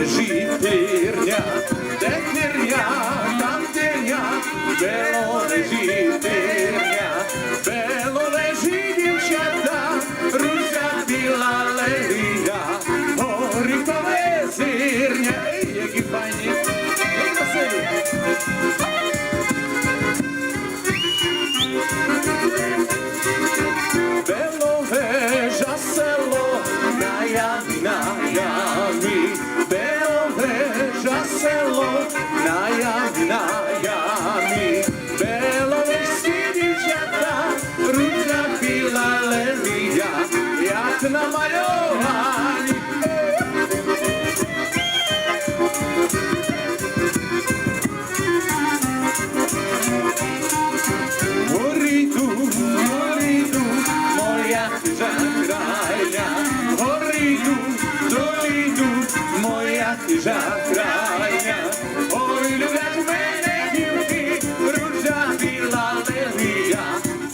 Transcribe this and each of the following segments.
Житирня, де тирня, там тирня, бело лежить тирня, бело лежить дівчата, руся біла лелія, горіхове зирня, які файні, і красиві. Беловежа село, на ямі, Беловежа село, на ямі, беловежські дівчата, руся біла лелія, як намальовані. Горіду, моя хижа крайня, горіду, моя хижа крайня, ой, люблять мене дівки, ружа біла лелія,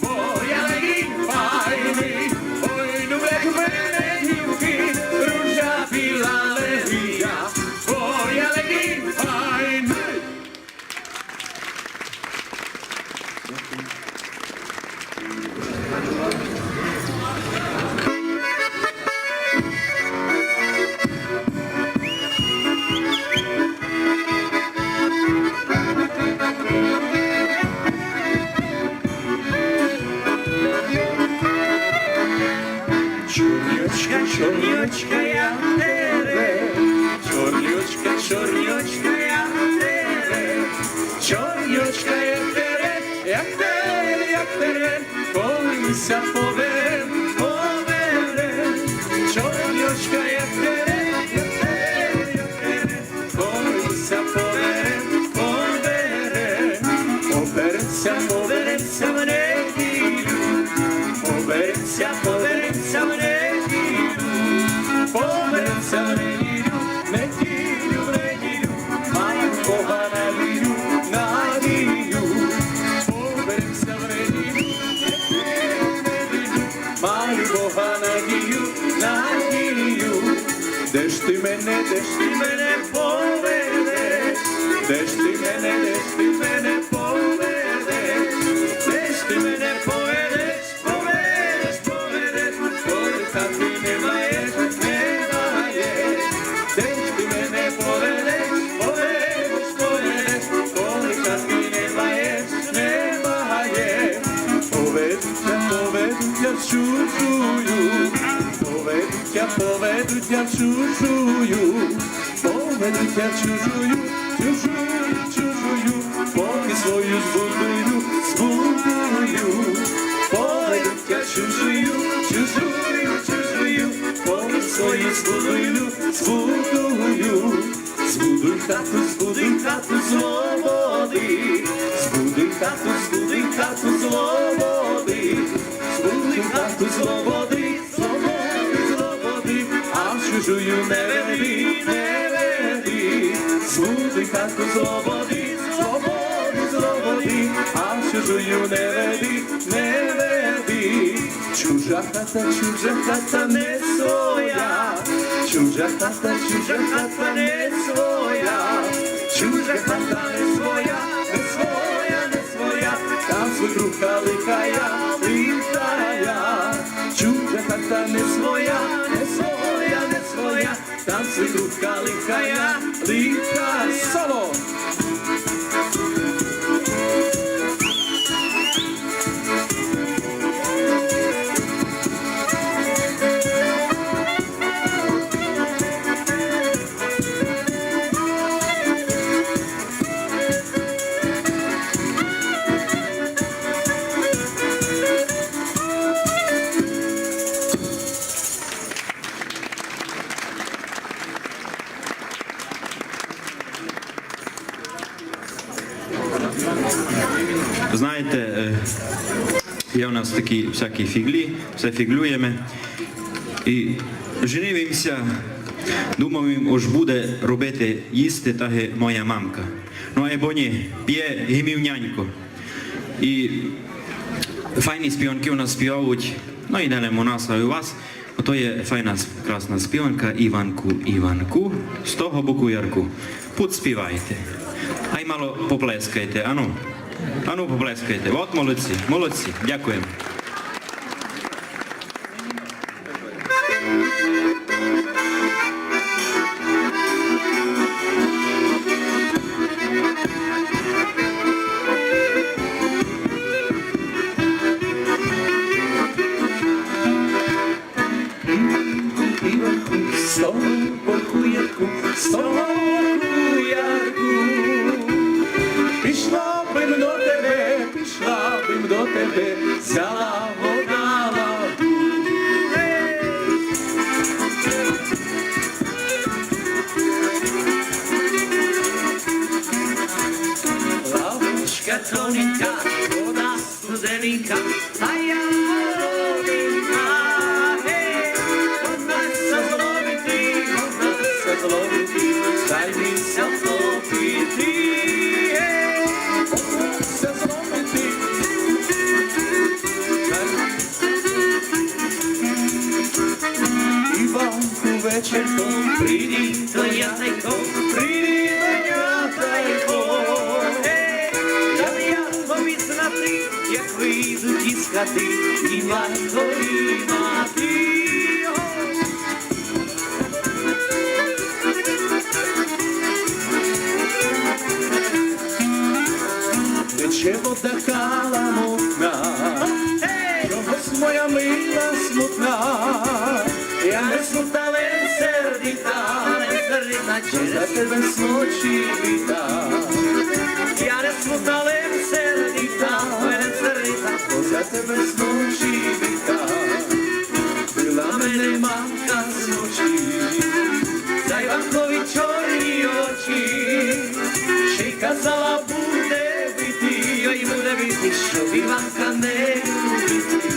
бо я легінь файний, ой, люблять мене дівки, ружа біла лелія, бо я легінь файний. Чорнючка, я тере, чорнючка, я тере, чорнючка, як тере, колися поверем, чорнючка, як тере, колися поверем, поверемся в неділю, поверемся в неділю, поверемся в неділю, маємо Бога надію, поверемся в неділю, маю Бога надію, де ж ти мене поведеш, де ж ти мене поведеш, де ж ти мене поведеш, коли хати немає, де ж ти мене поведеш, коли хати немає, поведуться чужую, поведуться чужую, поки свою збудую, поведуться чужую, поки свою збудую, збудуй хату свободи, збудуй хату свободи, збудуй хату свободи, а в чужую не веди, збудуй хату свободи, а в чужую не веди, чужа хата не своя, чужа хата не своя, чужа хата не своя, там свекруха лихая, чужа хата не своя, там свекруха лихая, соло. Знаєте, Є у нас такі всякі фіглі, все фіглюємо. І женивимося, думаємо, ось буде робити їсти так моя мамка. Ну або ні, п'є гімівнянько. І файні співанки у нас співають, ну і далі у нас, а у вас. Ото є файна, красна співанка Іванку, Іванку, з того боку ярку. Подспівайте. А й мало поплескайте, ану. Ану поплескайте. От молодці, молодці. Дякуємо. З того боку ярку, з того боку ярку. Пішла бим до тебе, пішла бим до тебе, взяла вода ладу. Лавочка тоненька, вода студененька, а я вороненька. Займися втопити, все зробити. Іванку вечірком, прийди до ятайком, прийди до ятайком. Я тобі знати, як вийдуть із хати, Іванко і мати. Тече вода каламутна, чогось моя мила смутна. Я не смутна, але сердита, за тебе сночі літа. Я не смутна, але сердита, за тебе сночі літа. Била мене мамка зночі, за Іванкові чорні очі, ще й казала буде. Ой, буде бити, щоб Іванка не любити.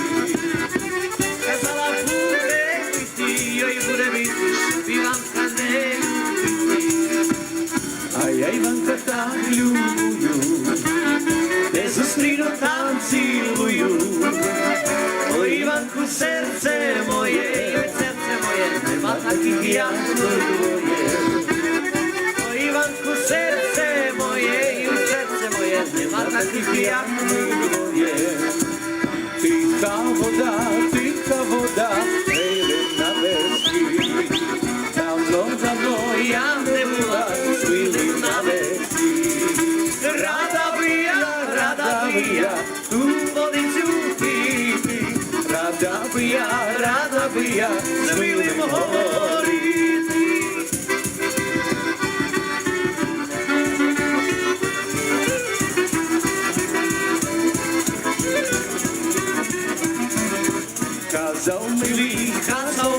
Казала, буде бити, ой, буде бити, щоб Іванка не любити. А я Іванка так люблю, де зустріну, там цілую. Ой, Іванку, серце моє, ой, серце моє, нема таких, як твоє. Ой, Іванку, серце моє, ой, серце моє, нема таких, як твоє. Тиха вода, гейде на версі. Давно я не була з милим на версі. Рада би я ту водицю пити. Рада би я з милим говорити. Казав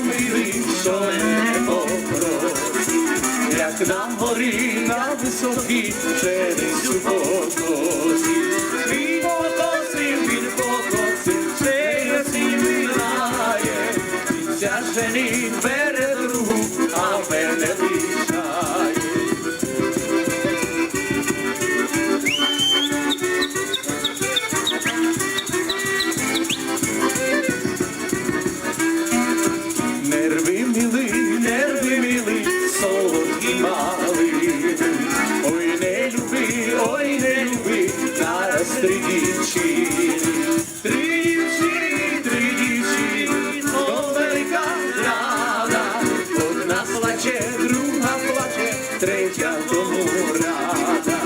милий, що мене попросить, як на горі, на високій, через у покосі. Він покосив, через і минає, він ся женить перед другу, а мене лишає. Нерви мили, солодкі малини. Ой, не люби, нараз три дівчини. Три дівчини, то велика рада. Одна плаче, друга плаче, третя тому рада.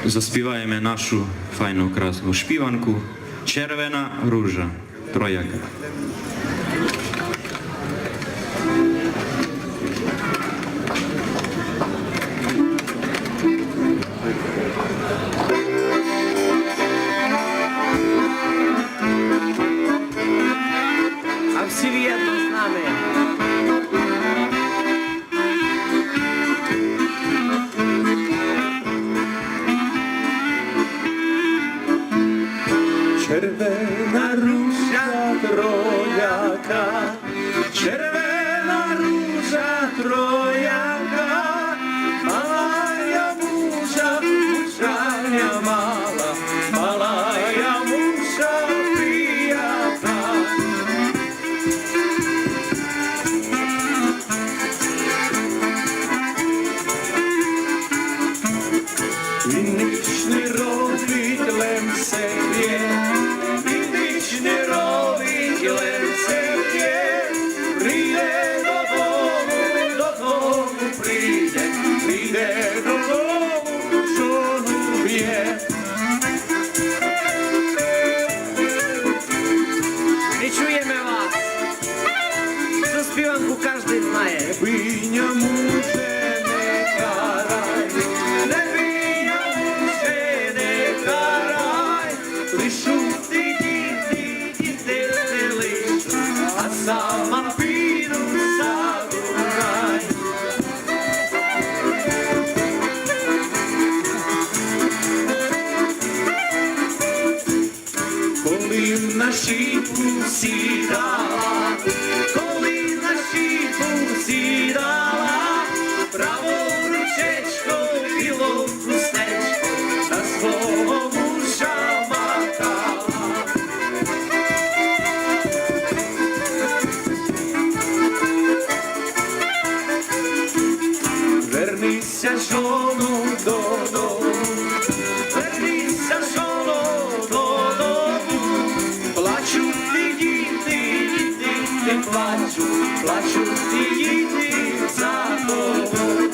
Заспіваємо нашу файну красну шпіванку «Червена ружа» Трояка. щіпу сідала, коли на щіпу сідала, право ручечко біло хустечко на свого мужа макала. Вернися, жоно, додому, вернися, жоно, додому, плачуть ті діти, діти плачуть, плачуть ті діти за тобою.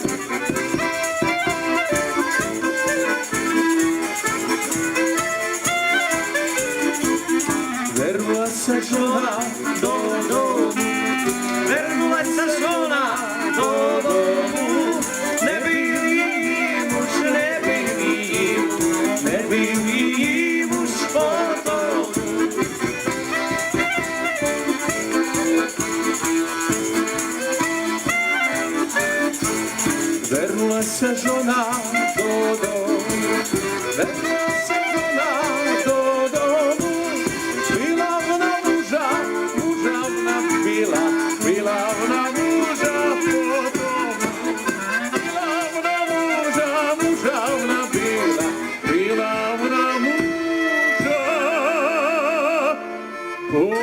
Вернулася жона додому, вернулася жона додому, не бив її муж, не бив її, не бив її муж потому. Вернулася жона додому, вернулася жона додому, била вона мужа, мужа вона била, била вона мужа потому. Била вона мужа, мужа вона била, била вона мужа потому.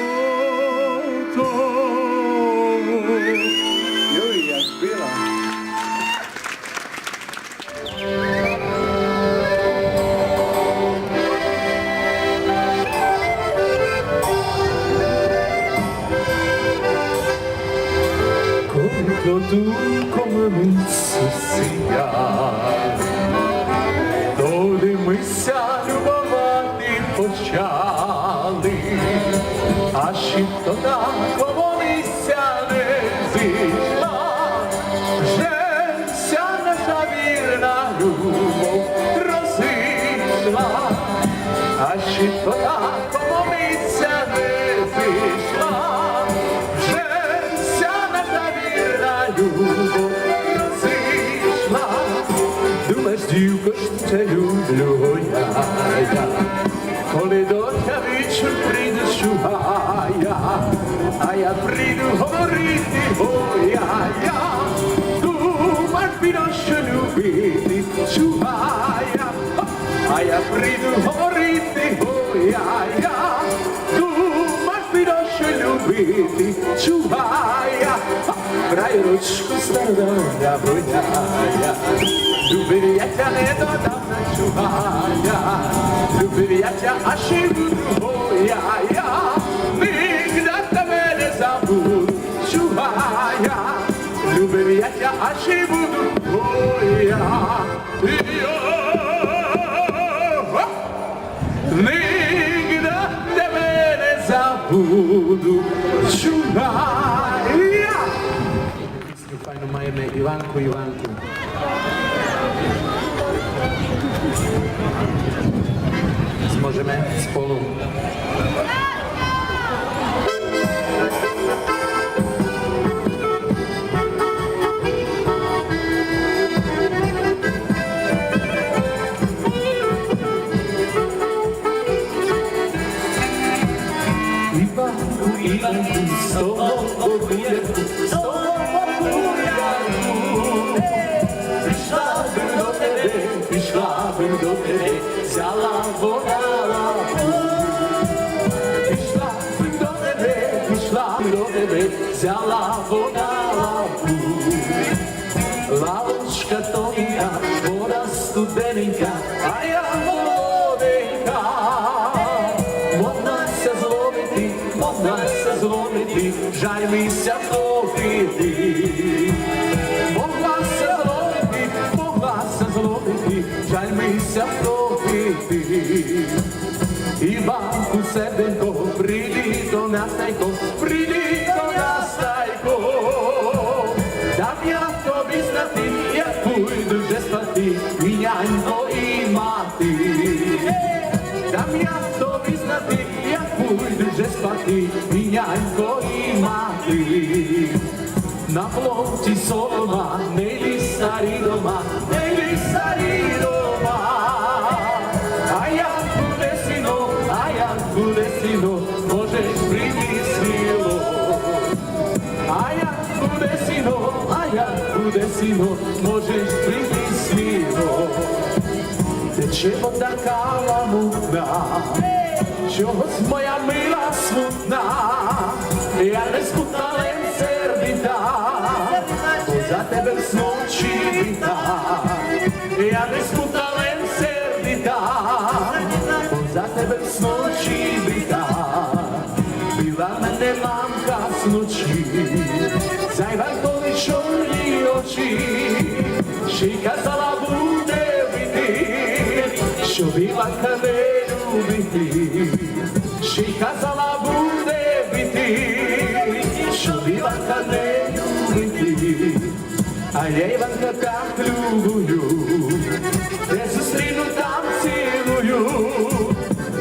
Йой, як била. Tu come місяця, доли мися любовати почали, а ще коло місця не зійшла, женся наша вірна любов розійшла, а ще коло місця не зійшла, женся наша вірна любов розійшла. Думаєш, дівко, що те люблю я, коли до тебе вечір прийде шугая, а я прийду говорити, я, думаєш, підеш, що любити, шугая, а я прийду говорити, я, думаєш, підеш, що любити, шугая, брай ручку стародавня воняя, любив я тя не додам на чугая, любив я тя, а ще буду я, нігде тебе не забуду, чугая, любив я тя, а ще буду я, нігде тебе не забуду, чугая. Файно маємо Іванку. Zможeme spolu. Ivanku, z tobą poguljanku, z tobą poguljanku. Wyszłabym do tebe, wzięła woda lapu. Wyszłabym do tebe, wzięła woda lapu. Lalочка тоненька, вода студененька, а я молоденька. Можна зловити, жаль мися топити. Могла зловити, жаль мися топити. Іванку, серденько, прийди до нас тайко, прийди до нас тайко. Дам я тобі знати, як пойду вже спати, і нянько, і мати. Дам я тобі знати, як пойду вже спати, і нянько, і мати. На плоті солома, не лізь старі дома, не лізь старі дома. А як буде сіно, сіно, можеш прийти сміло. Тече вода каламутна, чогось моя мила смутна, я не смутна, лем сердита, бо за тебе вночі віта. Я не смутна, лем сердита, бо за тебе вночі віта. Била мене мамка зночі, зайвали чорні очі, ще й казала буде бити, що Іванка не любити, ще й казала буде бити, що Іванка не любити, а я Іванка так люблю, де зустріну там цілую,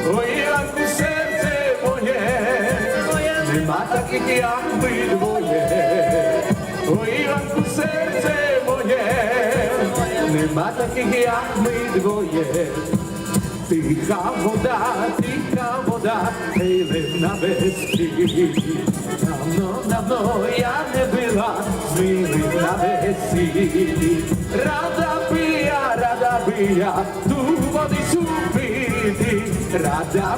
ой, Іванку, серце моє, нема таких, як ми двоє, ой, Іванку, серце моє, нема таких, як ми двоє. Тиха вода, гейлем на весні. Давно я не била з милим на весіллі. Рада би я ту водицю пити, рада